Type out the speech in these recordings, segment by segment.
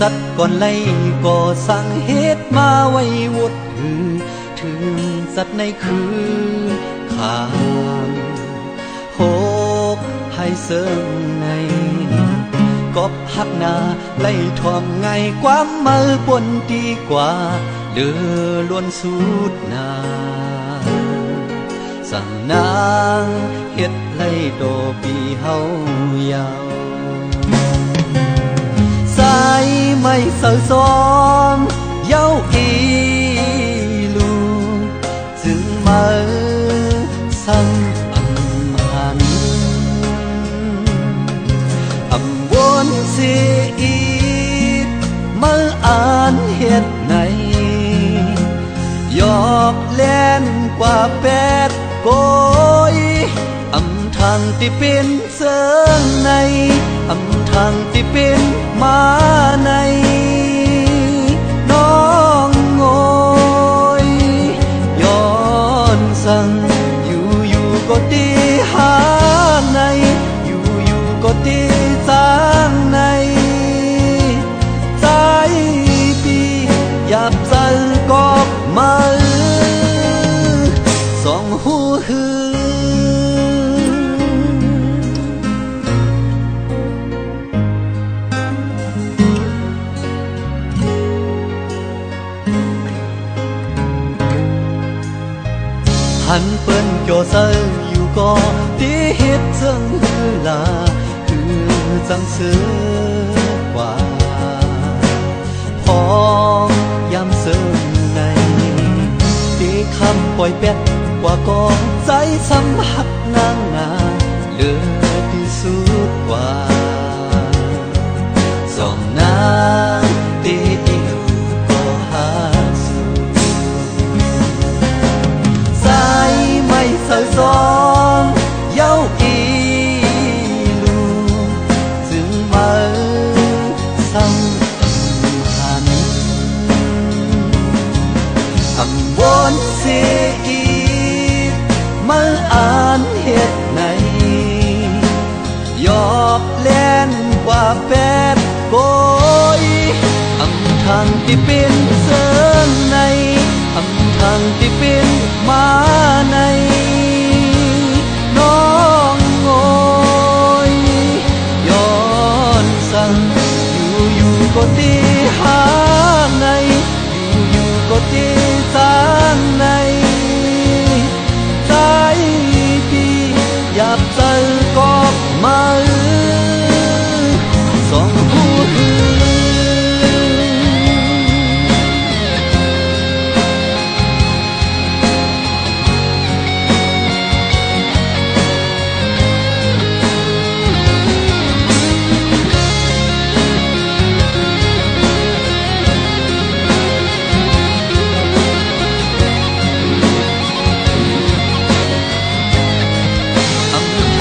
สัตว์ก่อนไล่ก่อสั่งเหตุมาไว้วดถึงสัตว์ในคืนขามโหกให้เสริมในกบหักนาไล่ทอมไงความมือปนดีกว่าเดือล้วนสูดนาสั่งนางเฮ็ดไล่โดปีเฮายาวสายไม่เศร้าซ้อมเย้าอีลูจึงมาสั่งอำหันอำวนเสียอีกมาอ่านเฮ็ดไหนยอกแล่นกว่าแปดโกยอำทางที่เป็นเสริงในอำทางที่เป็นมาในน้องโงยย้อนสั่งอยู่ก็ตีหาในอยู่ก็ตีสร้างในใจปีหยับสั่นกอบมาสองหูหือหันเปิ้นโจเซออยู่ก็ที่เฮ็ดจังฮือลาคือจังเสือกว่าพอยามเสริมในที่คำปล่อยเป็ดกว่ากองใจซ้ำหักนางนาเหลือที่สุดกว่าสองนางตีอิวก็หาสูสายไม่เศร้าซ้อมเย้าอีลูจึงมาซ้ำหันอำวนเสียอีกมาอ่านเหตุไหนยอกแล่นกว่าแปดโกยอำทางที่เป็นเสริงในอำทางที่เป็นมาในน้องโงยย้อนสั่งอยู่ก็ตีหาในอยู่ก็ตีสร้างในใจปีหยับสั่นกอบมาสองหูหือ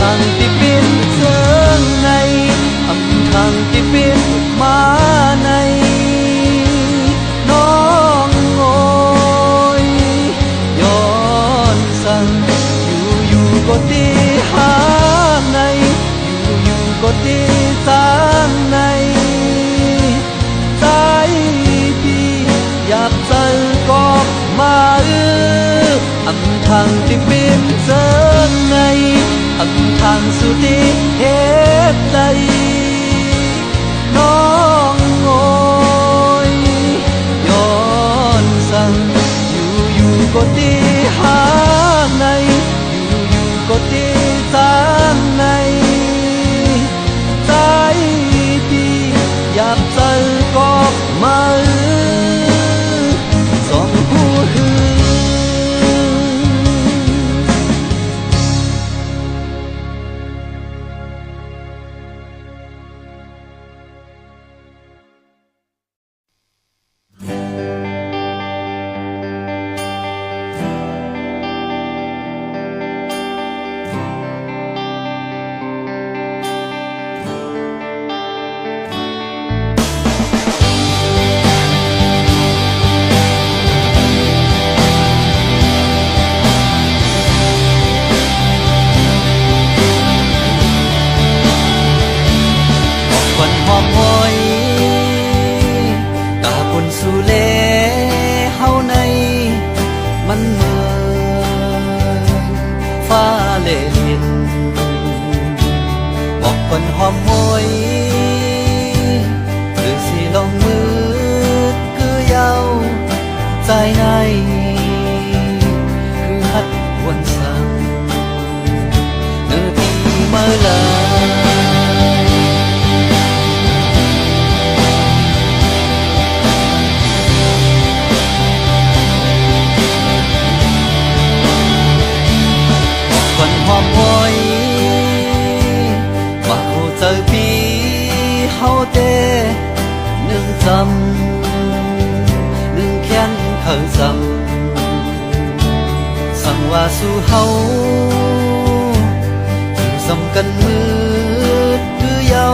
ทางที่เป็นเสริงในอำทางที่เป็นมาในน้องโงยย้อนสั่งอยู่ก็ตีหาในอยู่ก็ตีสร้างในใจพี่หยับสั่นกอบมาอำทางที่เป็นเสริงในอำทางสุดที่เหตุใดน้องโงยย้อนสั่งอยู่ก็ตีหาในอยู่ก็ตีสร้างในใจพี่หยับสั่นกอบมาสองหูหือ คนหอมมวยหรือสิลงมือคือเยาใจในคือฮัดวันสั่งเนื้อที่เมื่อลาคนหอมมวยว่าเขาเจอปีเฮาเตหนึ่งจำหนึ่งแค้นเขาจำสั่งว่าสู่เฮาอยู่สำกันมืดคือเยา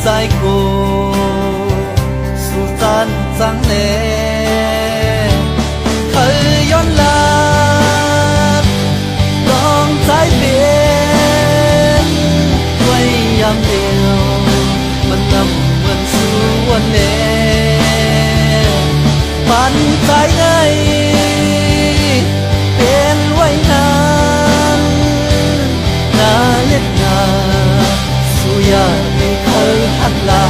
ใจกูสู่จานจังแน่เคยย้อนหลังลองใจเปลี่ยนไว้ยามเดียวมันนำเหมือนสู่วันเน่ปันใจในเป็นไว้นานนาเล็ดนาสู่ยาไม่เคยหันลา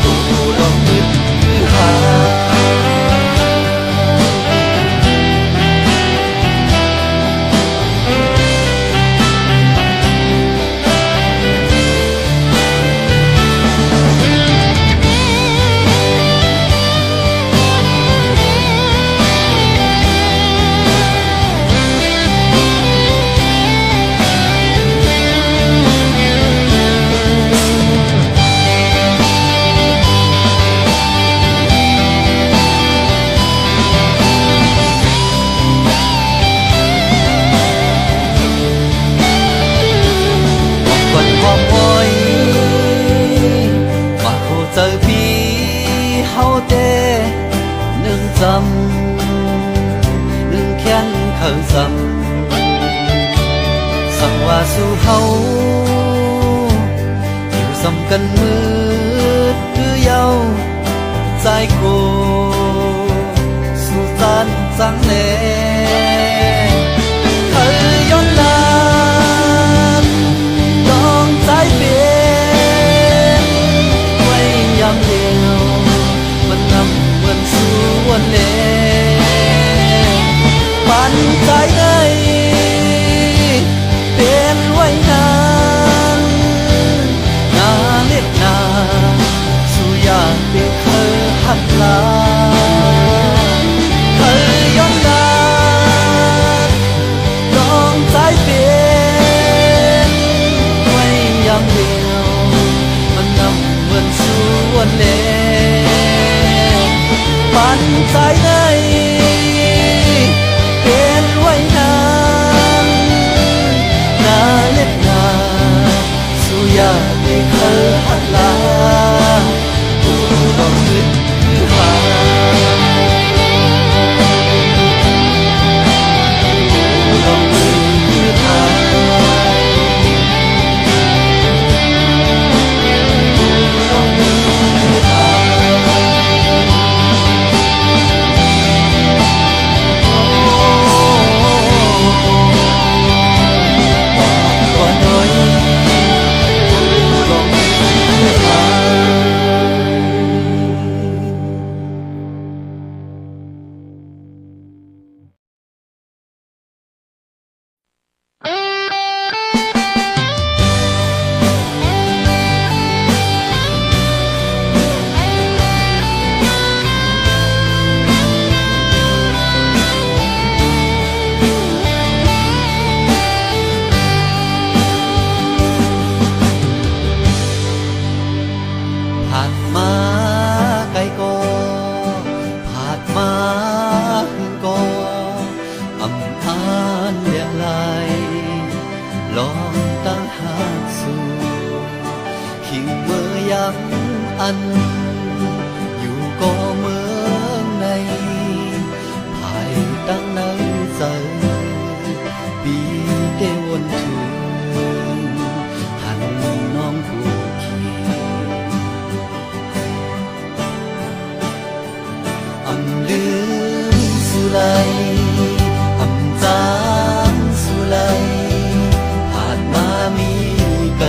กูลองมึดคือหาเจอพี่เฮาเตหนึ่งจำหนึ่งแค้นเขาจำสั่งว่าสู่เฮาอยู่สำกันมืดคือเยาใจกูสู่จานจังแน่เคยย้อนหลังลองใจเปลี่ยนยามเดียวมันนำเหมือนสู่วันเล่ปันใจในเป็นไว้นานนาเล็ดนาสู่ยามเดียวเคยหักลาเคยย้อนหลังลองใจเปลี่ยนไว้ยามเดียวมันนำเหมือนสู่วันเล่ปันใจในเป็นไว้นานนาเล็ดนาสู่ยาไม่เคยหักลากูลองนึกคือหากูลองนึกคือหาลองตั้งหาสู่ขิงเมื่อยำอันอยู่ก็เมืองในภายตั้งนั้นใจปีเตวนถึงหันน้องผู้ขี่อำลืมสุไลอำจางสุไลผ่านมามีไกล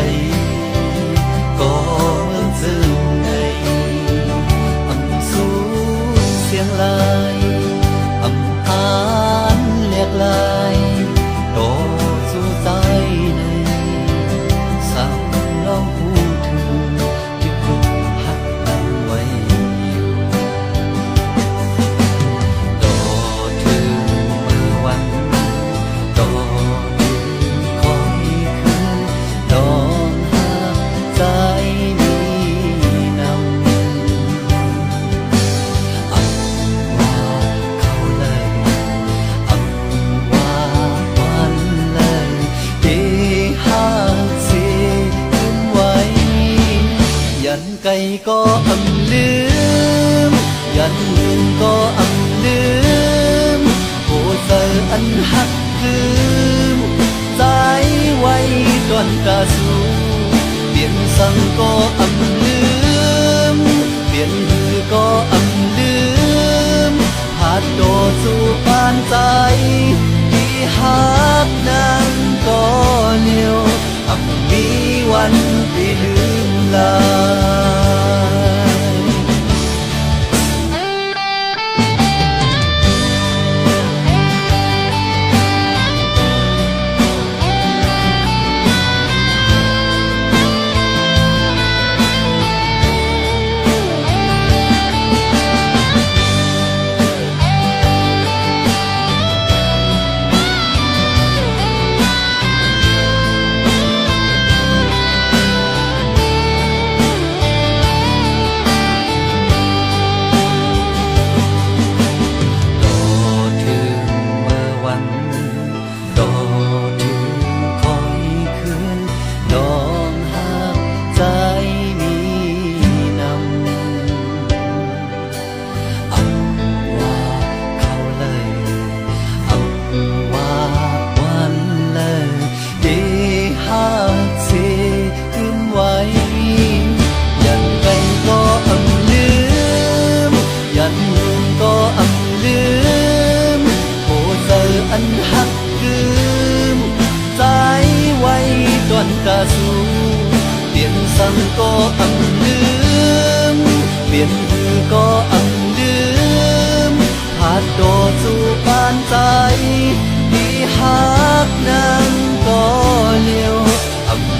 ก็ลืมยันก็ลืมโอ้เธออันหักลืมใจไว้ตอนตาสูเปลี่ยนสั่งก็ลืมเปลี่ยนมือก็ลืมหาดโดสู่ปานใจที่หักนั้นก็เลี้ยวมีวันที่ลืมลาตาสูเปลี่ยนสั่งก็ลืมเปลี่ยนมือก็ลืมหาดโดสู่ปานใจที่หักนั้นก็เลี้ยว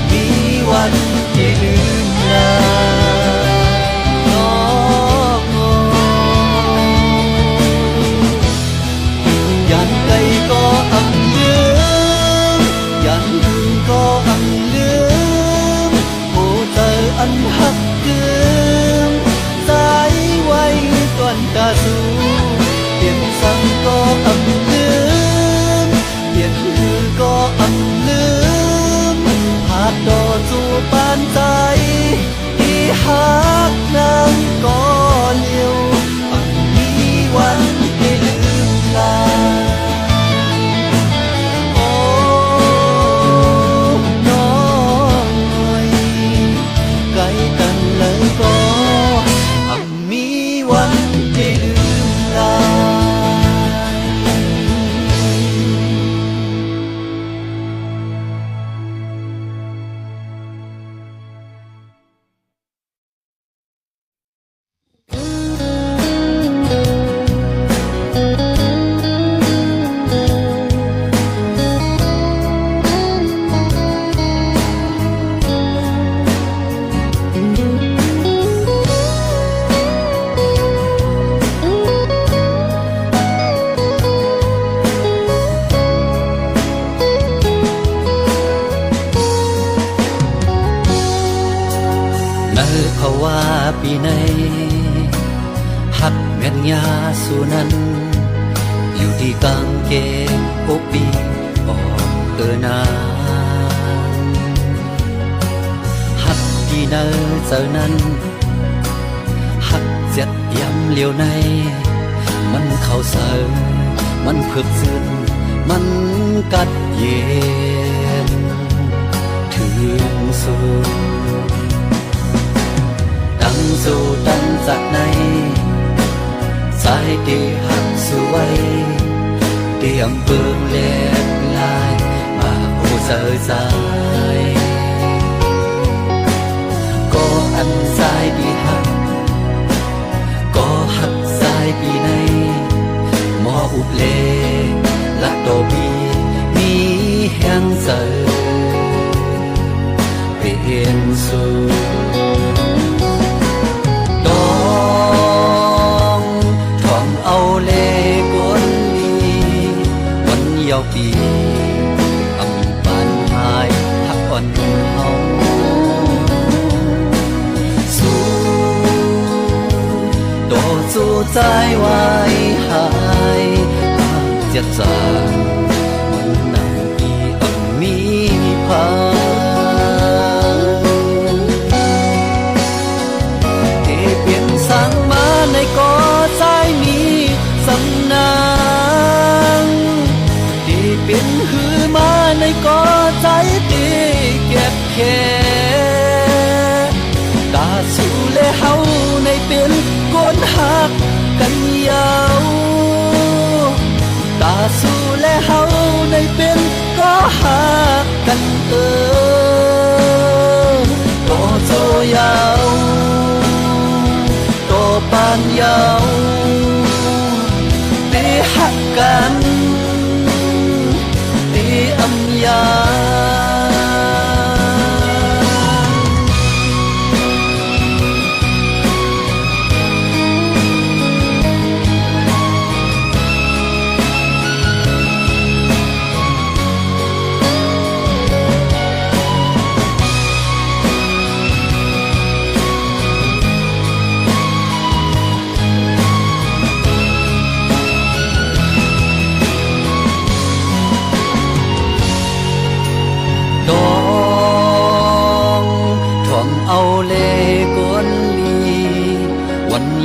มีวันที่ลืมลายันใดก็ลืมยันก็อันหักลืมใจไว้ตอนตาสูเปลี่ยนสั่งก็ลืมเปลี่ยนมือก็ลืมหาดดอสู่ปานใจที่หักนั้นก็เลี้ยวมีวันที่ลืมลาก็มีวันที่ลืมลาเพราะว่าปีในหักเมียนยาสุนันอยู่ที่กางเกงโอปีออกนาหักที่เนอเจอนั้นหักเจ็ดยำเลี้ยวในมันเข้าเสริมมันเพิกซึ้งมันกัดเย็นถึงสุดสู่ตั้งจากในใจที่หักสวยเตรียมเบื้องเล็กลายมาโอ้เจอใจก็อันใจดีหักก็หักใจปีในมออุบเลลักโดบีมีแห่งเจอเปลี่ยนสู่เอาเลกนลีวันยาวปีอำปานหายหักอ่อนเฮาสู้โตสู้ใจไว้หายหากเจ็บจางมันนั่งปีมีพา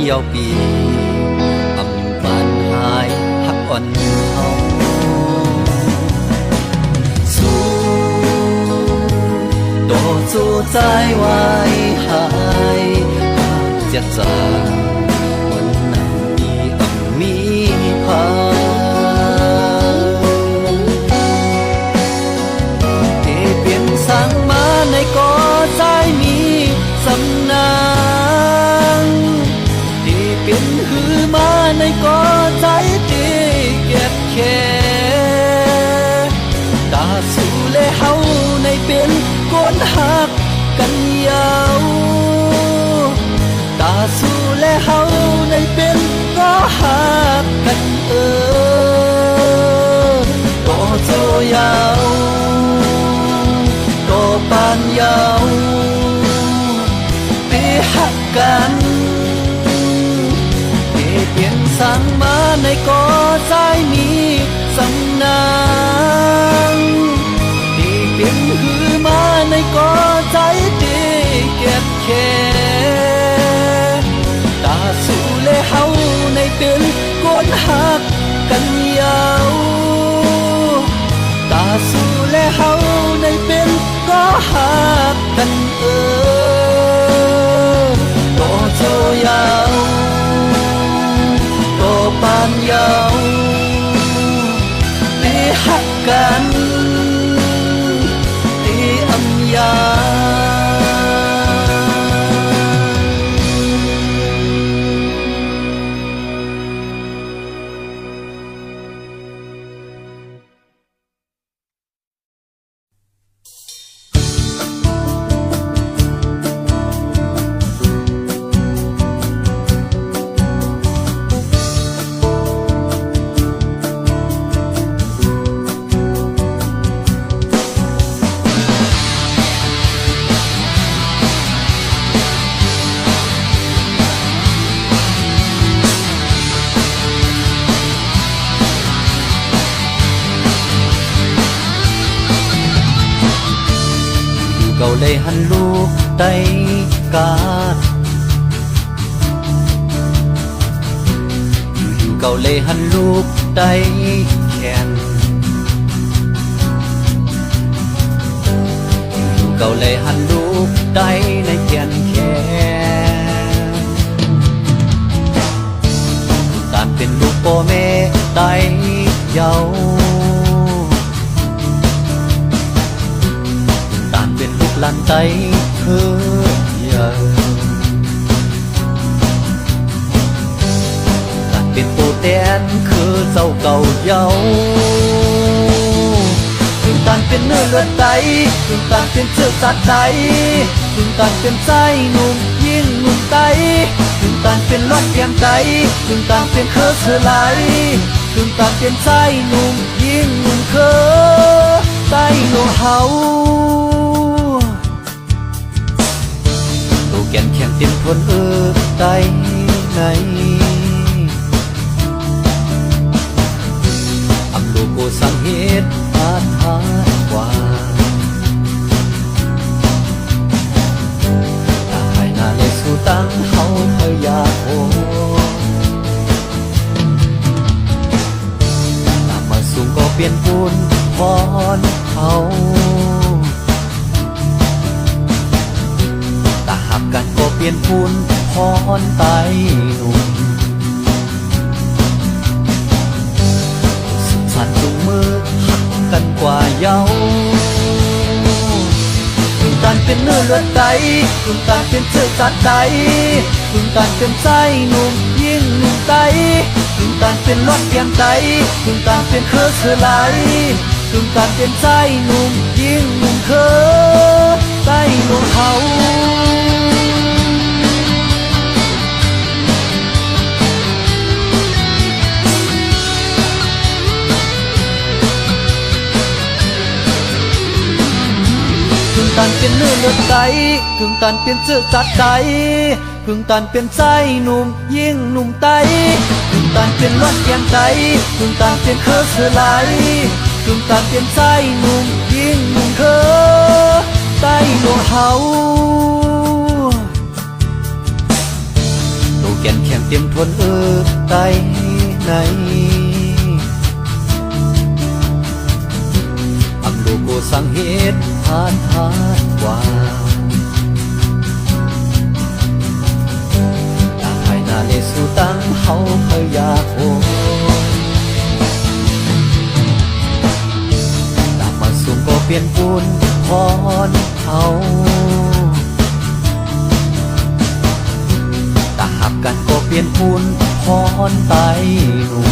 ยาวปีอำบานหายหักอ่อนเฮาสู้โตสู้ใจไว้หายหากจะจากวันนั้นอีอำมีพาที่เปลี่ยนสั่งมาในก่อใจมีสำนางที่เปลี่ยนหือมาในก่อใจที่เก็บแค่ตาสู่เลเฮาในเป็นก้นหักกันยาวตาสู่และเฮาในเป็นก็หักกันโตโจยาวโตปานยาวไปหักกันที่เปลี่ยนสั่งมาในก่อใจมีสำนางที่เปลี่ยนหือมาในก่อใจที่เก็บแค่ตาสู่และเฮาในเป็นก้นหักกันยาวตาสู่และเฮาในเป็นก็หักกันโตโจยาวโตปานยาวได้หักกันที่อำยาเก่าเลยหันลูกไตกาดอยู่เก่าเลยหันลูกไตแขนอยู่เก่าเลยหันลูกไตในแขนแขนตานเป็นลูกพ่อแม่ไตเยาเป็นลูกหลานไตเธอใหญ่หลานเป็นตัวแทนคือเจ้าเก่าเยาถึงตานเป็นเนื้อเลือดไตถึงตานเป็นเชื้อสัตว์ไตถึงตานเป็นใจหนุ่มยิ่งหนุ่มไตถึงตานเป็นรอดเพียงไตถึงตานเป็นเคอเสือไหลถึงตานเป็นใจหนุ่มยิ่งหนุ่มเคอไตโลเฮาแก่นแข็งเต็มทนไตในอำลูกโกสังเหตุอาถรรพ์กว่าตาไข่นาเลยสู่ตั้งเฮาเคยอยากโหตามมาสูงก็เปลี่ยนบุญพรเขากันก็เปลี่ยนพูนพรไตหนุ่มสุขสันต์จุงมือหักกันกว่าเยาถึงตานเป็นเนื้อเลือดไตถึงตานเป็นเชื้อสัตว์ไตถึงตานเป็นใจหนุ่มยิ่งหนุ่มไตถึงตานเป็นรอดเพียงไตถึงตานเป็นเคอเสือไหลถึงตานเป็นใจหนุ่มยิ่งหนุ่มเคอไตหนุ่มเฮาถึงตานเป็นเนื้อเลือดไตถึงตานเป็นเชื้อสัตว์ไตถึงตานเป็นใจหนุ่มยิ่งหนุ่มไตถึงตานเป็นรอดเพียงไตถึงตานเป็นเคอเสือไหลถึงตานเป็นใจหนุ่มยิ่งหนุ่มเคอไตโลเฮาโตแก่นแข็ง เตรียมทวนไตในอังโลโกสังเหตุทานว่าอยากให้นาเลสู่ตั้งเฮาเคยอยากโหตามมาสูงก็เปลี่ยนปูนพรเขาตาหักกันก็เปลี่ยนปูนพรไตหนุ่ม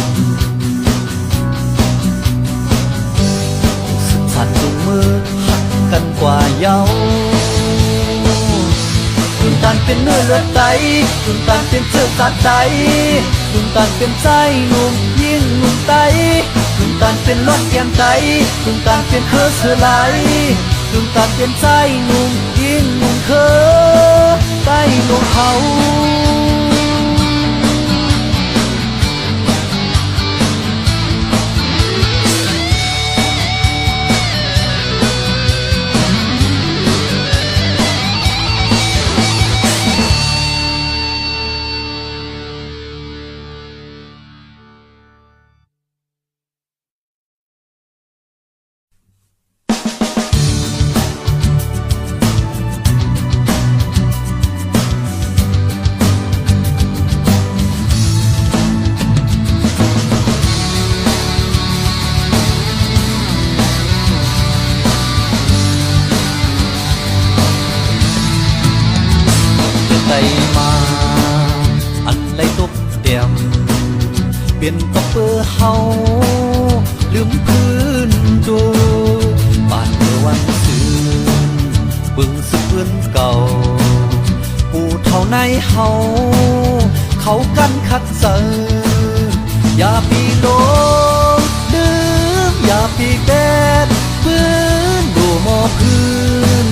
สุดสันจุงมือหักกันกว่าเย้าตุนตันเป็นเนื้อเลือดไตตุนตันเป็นเสื้อสัตว์ไตตุนตันเป็นใจหนุ่มยิ่งหนุ่มไตตุนตันเป็นรถเกียงไตตุนตันเป็นเครือเสือไหลตุนตันเป็นใจหนุ่มยิ่งหนุ่มเคอไตหนุ่มเขามาอันไรตกเตียมเปลี่ยนตกเปื้อเฮาลืมพื้นดูบ้านเมื่อวันซื่นปึงสึกเพื่อนเก่าปูเท่าในเฮาเขากันคัดเจออย่าปีโลลืมอย่าปีแดดปืนดูหมอพื้น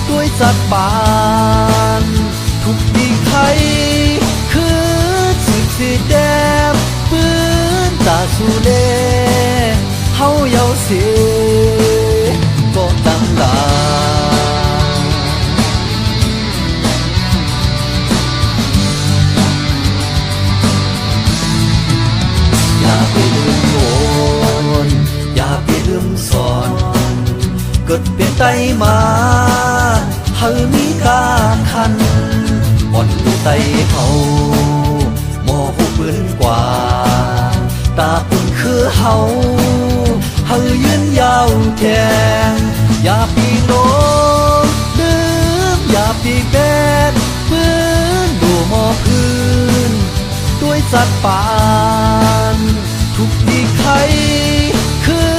ด้วยจัดบานทุกดีใครคือสิบสีแดงปืนตาสูเลเฮาเยาเสียก็ตั้งลาอย่าไปลืมโอนอย่าไปลืมสอนเกิดเปลี่ยนใจมาเฮามีกาคันอ่อนไตเฮาหมอผู้ปืนกว่าตาปุ่นคือเฮายืนยาวแทงอย่าปีโลลืมอย่าปีแบดปืนดูหมอพื้นด้วยจัดปานทุกดีใครคือ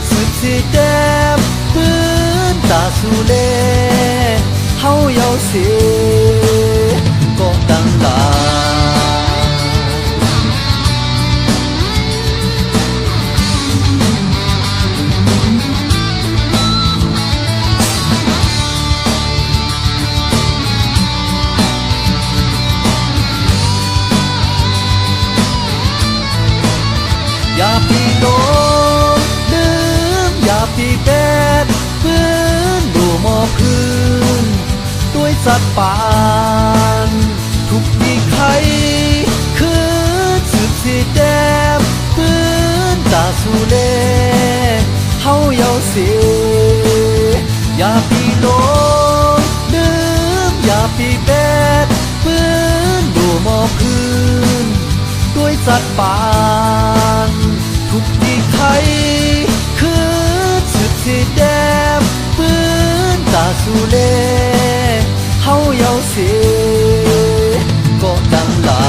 สืบสีแดงปืนตาสูเลเฮาเยาเสียก็ตั้งลาอย่าปีโลลืมอย่าปีแดดปืนดูหมอพื้นด้วยสัตว์ปานทุกดีใครคือสืบสีแดงปืนตาสูเลเฮาเยาเสียอย่าปีโลลืมอย่าปีแบดปืนดูหมอพื้นด้วยสัตว์ปานทุกดีใครคือสืบสีแดงปืนตาสูเลเฮาเยาเสียก็ดังลา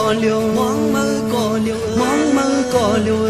ก็เลี้ยวมองมือก็เลี้ยวมองมือก็เลี้ยว